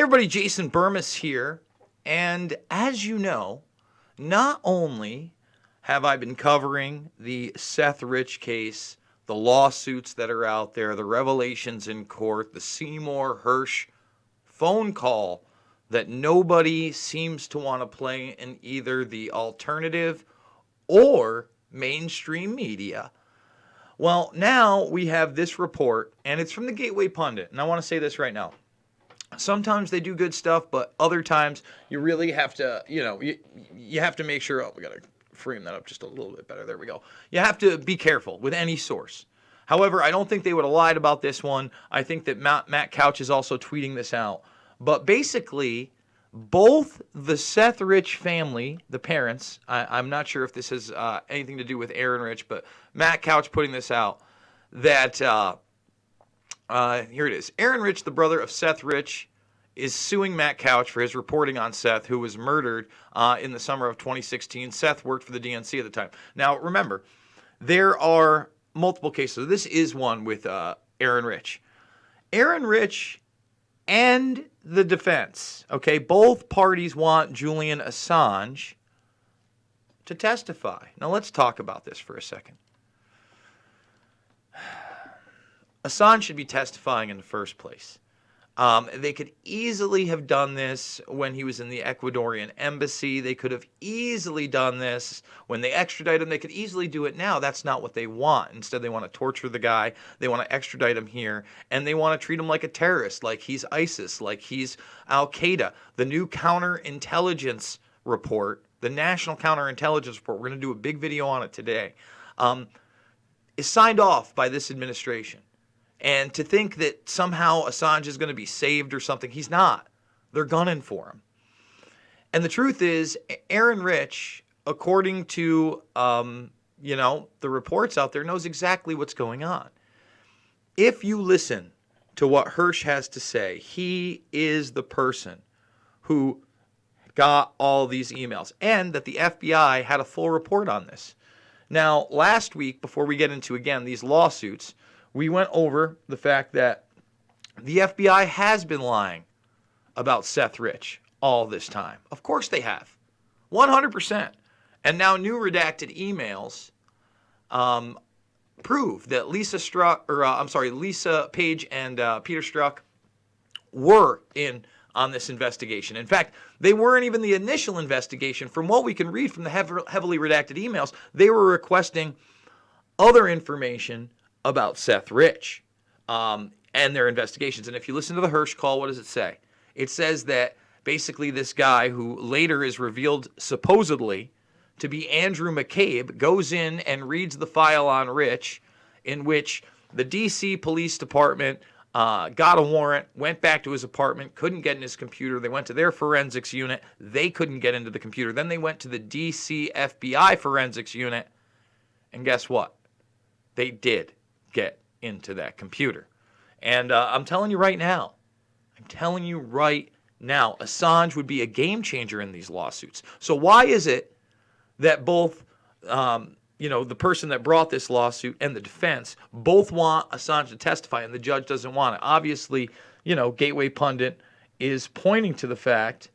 everybody, Jason Burmis here, and as you know, not only have I been covering the Seth Rich case, the lawsuits that are out there, the revelations in court, the Seymour Hersh phone call that nobody seems to want to play in either the alternative or mainstream media. Well, now we have this report, and it's from the Gateway Pundit, and I want to say this right now. Sometimes they do good stuff, but other times you really have to, you have to make sure, we got to frame that up just a little bit better. There we go. You have to be careful with any source. However, I don't think they would have lied about this one. I think that Matt Couch is also tweeting this out. But basically, both the Seth Rich family, the parents, I'm not sure if this has anything to do with Aaron Rich, but Matt Couch putting this out, that, here it is. Aaron Rich, the brother of Seth Rich, is suing Matt Couch for his reporting on Seth, who was murdered in the summer of 2016. Seth worked for the DNC at the time. Now, remember, there are multiple cases. This is one with Aaron Rich. Aaron Rich and the defense, okay, both parties want Julian Assange to testify. Now, let's talk about this for a second. Assange should be testifying in the first place. They could easily have done this when he was in the Ecuadorian embassy. They could have easily done this when they extradited him. They could easily do it now. That's not what they want. Instead, they want to torture the guy. They want to extradite him here. And they want to treat him like a terrorist, like he's ISIS, like he's Al-Qaeda. The new counterintelligence report, the National Counterintelligence Report, we're going to do a big video on it today, is signed off by this administration. And to think that somehow Assange is going to be saved or something, he's not. They're gunning for him. And the truth is, Aaron Rich, according to, the reports out there, knows exactly what's going on. If you listen to what Hersh has to say, he is the person who got all these emails, and that the FBI had a full report on this. Now, last week, before we get into, again, these lawsuits, we went over the fact that the FBI has been lying about Seth Rich all this time. Of course they have. 100%. And now new redacted emails prove that Lisa Page and Peter Strzok were in on this investigation. In fact, they weren't even the initial investigation. From what we can read from the heavily redacted emails, they were requesting other information about Seth Rich and their investigations. And if you listen to the Hersh call, what does it say? It says that basically this guy, who later is revealed supposedly to be Andrew McCabe, goes in and reads the file on Rich, in which the D.C. Police Department got a warrant, went back to his apartment, couldn't get in his computer. They went to their forensics unit. They couldn't get into the computer. Then they went to the D.C. FBI forensics unit. And guess what? They did get into that computer. And I'm telling you right now, Assange would be a game changer in these lawsuits. So why is it that both, the person that brought this lawsuit and the defense both want Assange to testify and the judge doesn't want it? Obviously, Gateway Pundit is pointing to the fact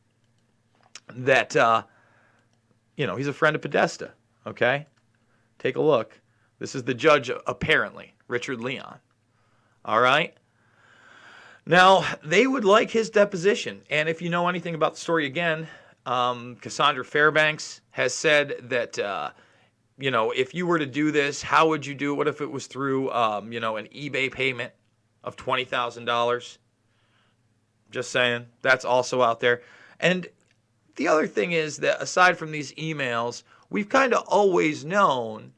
that, he's a friend of Podesta, okay? Take a look. This is the judge, apparently, Richard Leon. All right? Now, they would like his deposition. And if you know anything about the story, again, Cassandra Fairbanks has said that, if you were to do this, how would you do it? What if it was through, an eBay payment of $20,000? Just saying. That's also out there. And the other thing is that aside from these emails, we've kind of always known,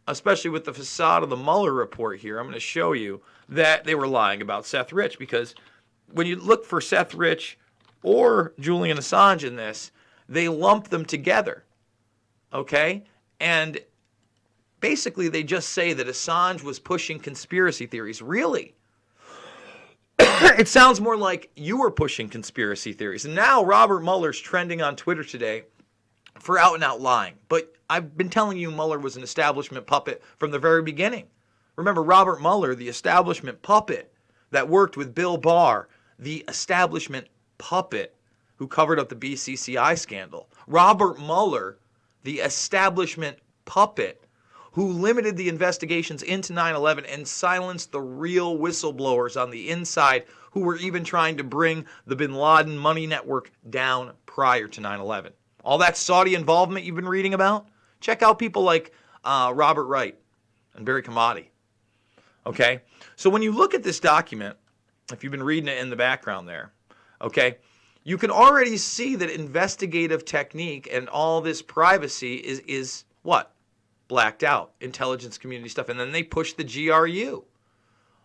especially with the facade of the Mueller report here, I'm going to show you that they were lying about Seth Rich, because when you look for Seth Rich or Julian Assange in this, they lump them together, okay? And basically they just say that Assange was pushing conspiracy theories. Really? It sounds more like you were pushing conspiracy theories. And now Robert Mueller's trending on Twitter today for out-and-out lying. But I've been telling you Mueller was an establishment puppet from the very beginning. Remember, Robert Mueller, the establishment puppet that worked with Bill Barr, the establishment puppet who covered up the BCCI scandal. Robert Mueller, the establishment puppet who limited the investigations into 9/11 and silenced the real whistleblowers on the inside who were even trying to bring the bin Laden money network down prior to 9/11. All that Saudi involvement you've been reading about, check out people like Robert Wright and Barry Kamadi. Okay? So when you look at this document, if you've been reading it in the background there, okay, you can already see that investigative technique and all this privacy is what? Blacked out. Intelligence community stuff. And then they push the GRU.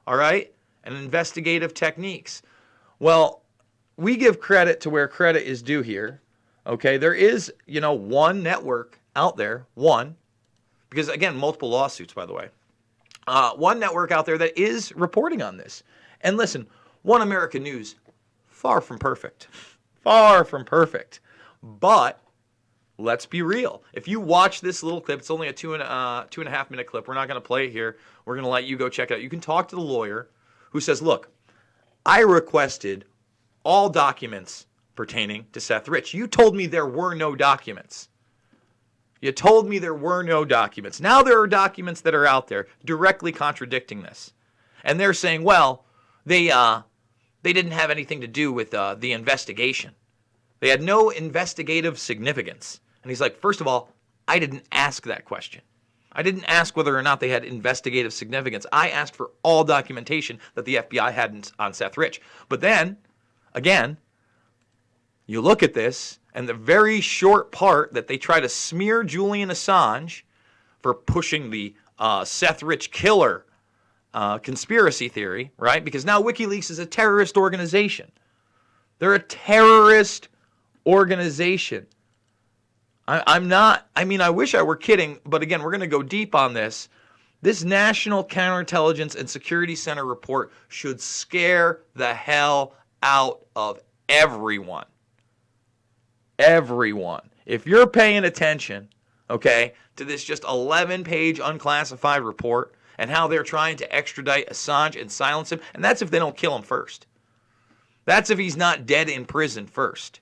All right? And investigative techniques. Well, we give credit to where credit is due here. Okay? There is, one network out there, because again, multiple lawsuits, by the way. One network out there that is reporting on this. And listen, One America News, far from perfect. Far from perfect. But let's be real. If you watch this little clip, it's only a two and a half minute clip. We're not going to play it here. We're going to let you go check it out. You can talk to the lawyer who says, look, I requested all documents pertaining to Seth Rich. You told me there were no documents. You told me there were no documents. Now there are documents that are out there directly contradicting this. And they're saying, well, they didn't have anything to do with the investigation. They had no investigative significance. And he's like, first of all, I didn't ask that question. I didn't ask whether or not they had investigative significance. I asked for all documentation that the FBI had on Seth Rich. But then, again, you look at this, and the very short part that they try to smear Julian Assange for pushing the Seth Rich killer conspiracy theory, right? Because now WikiLeaks is a terrorist organization. They're a terrorist organization. I wish I were kidding, but again, we're going to go deep on this. This National Counterintelligence and Security Center report should scare the hell out of everyone. Everyone. If you're paying attention, okay, to this just 11-page unclassified report and how they're trying to extradite Assange and silence him, and that's if they don't kill him first. That's if he's not dead in prison first.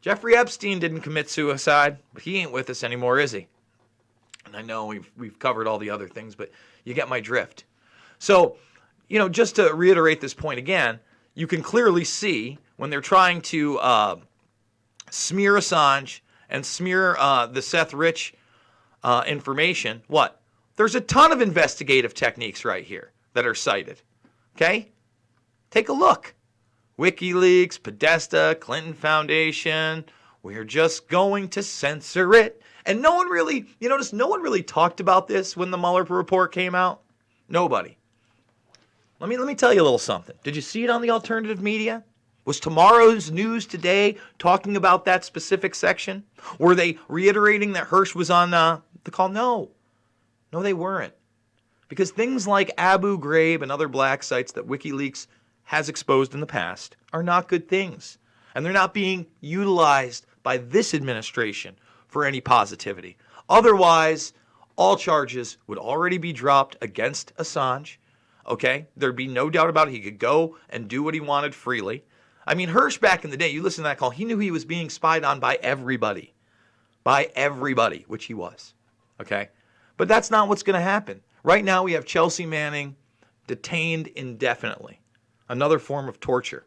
Jeffrey Epstein didn't commit suicide, but he ain't with us anymore, is he? And I know we've covered all the other things, but you get my drift. So, just to reiterate this point again, you can clearly see when they're trying to smear Assange and smear the Seth Rich information, what? There's a ton of investigative techniques right here that are cited. Okay? Take a look. WikiLeaks, Podesta, Clinton Foundation, we're just going to censor it. And no one really, no one really talked about this when the Mueller report came out. Nobody. Let me tell you a little something. Did you see it on the alternative media? Was Tomorrow's News Today talking about that specific section? Were they reiterating that Hirsch was on the call? No, they weren't. Because things like Abu Ghraib and other black sites that WikiLeaks has exposed in the past are not good things. And they're not being utilized by this administration for any positivity. Otherwise, all charges would already be dropped against Assange. Okay? There'd be no doubt about it. He could go and do what he wanted freely. I mean, Hirsch back in the day, you listen to that call, he knew he was being spied on by everybody. By everybody, which he was. Okay? But that's not what's going to happen. Right now we have Chelsea Manning detained indefinitely. Another form of torture.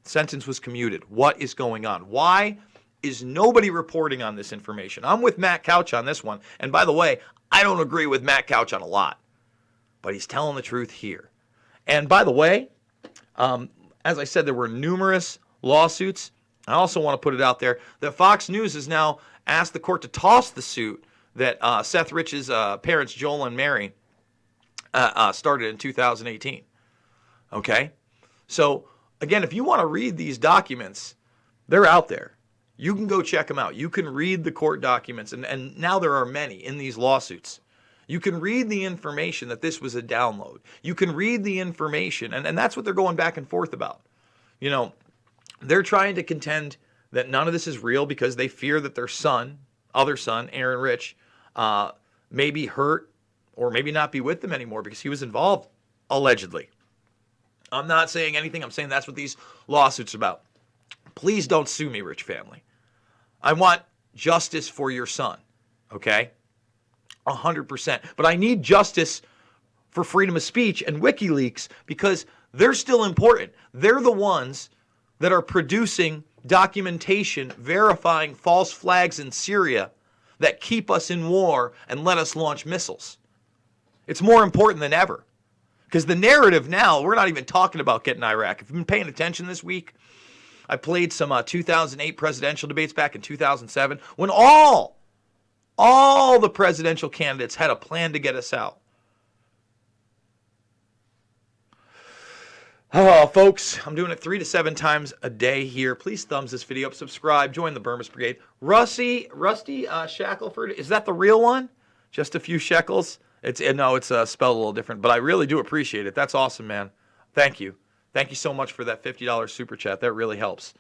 Sentence was commuted. What is going on? Why is nobody reporting on this information? I'm with Matt Couch on this one. And by the way, I don't agree with Matt Couch on a lot. But he's telling the truth here. And by the way, as I said, there were numerous lawsuits. I also want to put it out there that Fox News has now asked the court to toss the suit that Seth Rich's parents, Joel and Mary, started in 2018. Okay? So, again, if you want to read these documents, they're out there. You can go check them out. You can read the court documents, and now there are many in these lawsuits. You can read the information that this was a download. You can read the information, and that's what they're going back and forth about. They're trying to contend that none of this is real because they fear that their other son, Aaron Rich, may be hurt or maybe not be with them anymore because he was involved, allegedly. I'm not saying anything. I'm saying that's what these lawsuits are about. Please don't sue me, Rich family. I want justice for your son, okay? 100%. But I need justice for freedom of speech and WikiLeaks because they're still important. They're the ones that are producing documentation verifying false flags in Syria that keep us in war and let us launch missiles. It's more important than ever. Because the narrative now, we're not even talking about getting Iraq. If you've been paying attention this week, I played some 2008 presidential debates back in 2007 when all the presidential candidates had a plan to get us out. Oh, folks, I'm doing it 3 to 7 times a day here. Please thumbs this video up, subscribe, join the Burmese Brigade. Rusty Shackelford, is that the real one? Just a few shekels? It's spelled a little different, but I really do appreciate it. That's awesome, man. Thank you. Thank you so much for that $50 super chat. That really helps,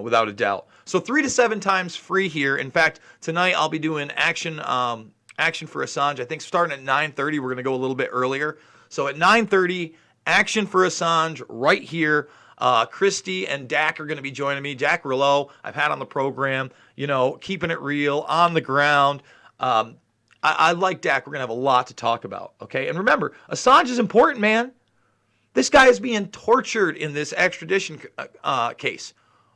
without a doubt. So 3 to 7 times free here. In fact, tonight I'll be doing action for Assange. I think starting at 9:30. We're going to go a little bit earlier. So at 9:30, action for Assange right here. Christy and Dak are going to be joining me. Dak Rillo, I've had on the program, keeping it real, on the ground. I like Dak. We're going to have a lot to talk about, okay? And remember, Assange is important, man. This guy is being tortured in this extradition case.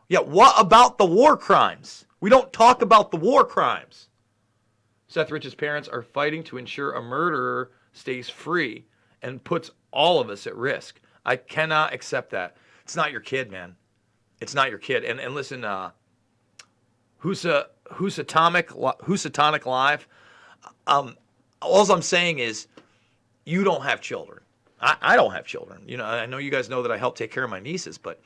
Yeah, what about the war crimes? We don't talk about the war crimes. Seth Rich's parents are fighting to ensure a murderer stays free and puts all of us at risk. I cannot accept that. It's not your kid, man. It's not your kid. And listen, Housatonic Live. All I'm saying is, you don't have children. I don't have children. I know you guys know that I help take care of my nieces, but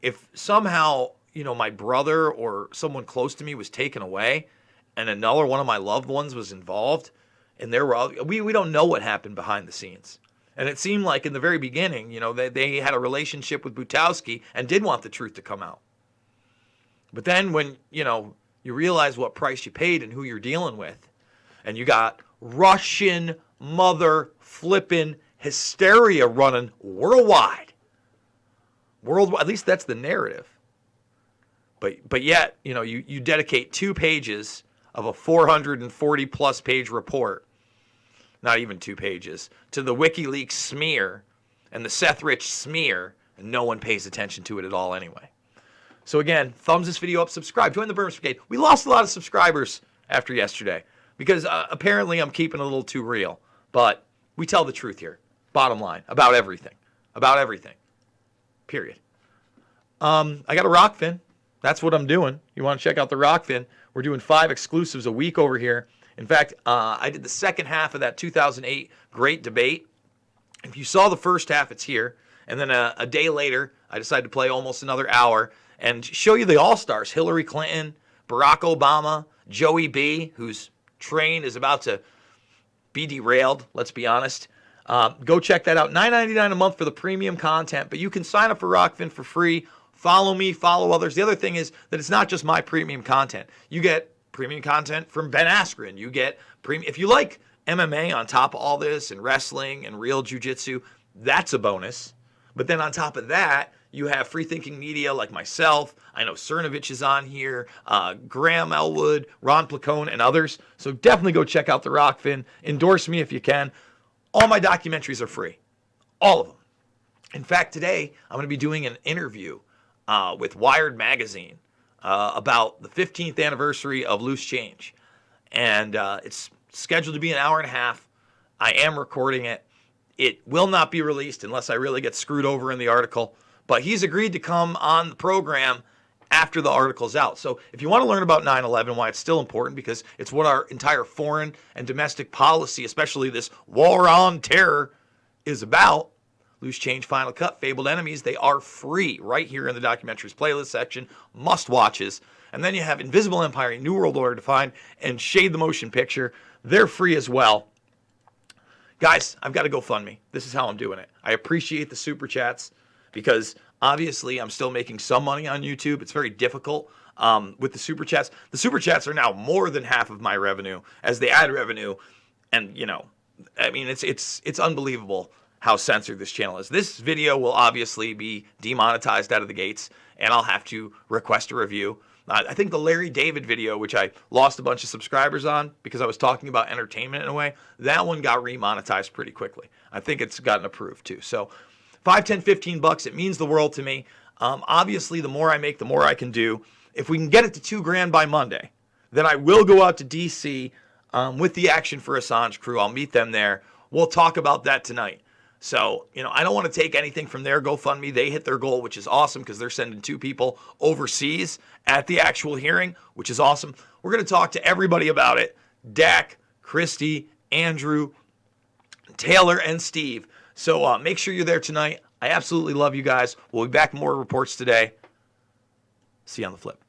if somehow, my brother or someone close to me was taken away and another one of my loved ones was involved, and we don't know what happened behind the scenes. And it seemed like in the very beginning, they had a relationship with Butowski and did want the truth to come out. But then when, you realize what price you paid and who you're dealing with, and you got Russian mother flipping hysteria running worldwide. At least that's the narrative. But yet, you dedicate 2 pages of a 440 plus page report, not even 2 pages, to the WikiLeaks smear and the Seth Rich smear, and no one pays attention to it at all anyway. So again, thumbs this video up, subscribe, join the Burmese Brigade. We lost a lot of subscribers after yesterday because apparently I'm keeping a little too real. But we tell the truth here, bottom line, about everything. Period. I got a Rockfin. That's what I'm doing. You want to check out the Rockfin? We're doing 5 exclusives a week over here. In fact, I did the second half of that 2008 great debate. If you saw the first half, it's here. And then a day later, I decided to play almost another hour and show you the all-stars. Hillary Clinton, Barack Obama, Joey B., whose train is about to be derailed, let's be honest. Go check that out. $9.99 a month for the premium content, but you can sign up for Rockfin for free. Follow me, follow others. The other thing is that it's not just my premium content. You get premium content from Ben Askren. You get premium. If you like MMA on top of all this and wrestling and real jiu-jitsu, that's a bonus. But then on top of that, you have free-thinking media like myself. I know Cernovich is on here, Graham Elwood, Ron Placone, and others. So definitely go check out the Rockfin. Endorse me if you can. All my documentaries are free. All of them. In fact, today I'm going to be doing an interview with Wired Magazine about the 15th anniversary of Loose Change. And it's scheduled to be an hour and a half. I am recording it. It will not be released unless I really get screwed over in the article. But he's agreed to come on the program after the article's out. So if you want to learn about 9/11, why it's still important, because it's what our entire foreign and domestic policy, especially this war on terror, is about. Loose Change, Final Cut, Fabled Enemies, they are free right here in the documentaries playlist section, must-watches. And then you have Invisible Empire, New World Order Defined, and Shade the Motion Picture. They're free as well. Guys, I've got to GoFundMe. This is how I'm doing it. I appreciate the super chats because obviously I'm still making some money on YouTube. It's very difficult with the super chats. The super chats are now more than half of my revenue as they add revenue. And, it's unbelievable how censored this channel is. This video will obviously be demonetized out of the gates, and I'll have to request a review. I think the Larry David video, which I lost a bunch of subscribers on because I was talking about entertainment in a way, that one got remonetized pretty quickly. I think it's gotten approved too. So $5, $10, $15, it means the world to me. Obviously, the more I make, the more I can do. If we can get it to $2,000 by Monday, then I will go out to DC with the Action for Assange crew. I'll meet them there. We'll talk about that tonight. So, I don't want to take anything from their GoFundMe. They hit their goal, which is awesome because they're sending 2 people overseas at the actual hearing, which is awesome. We're going to talk to everybody about it. Dak, Christy, Andrew, Taylor, and Steve. So make sure you're there tonight. I absolutely love you guys. We'll be back with more reports today. See you on the flip.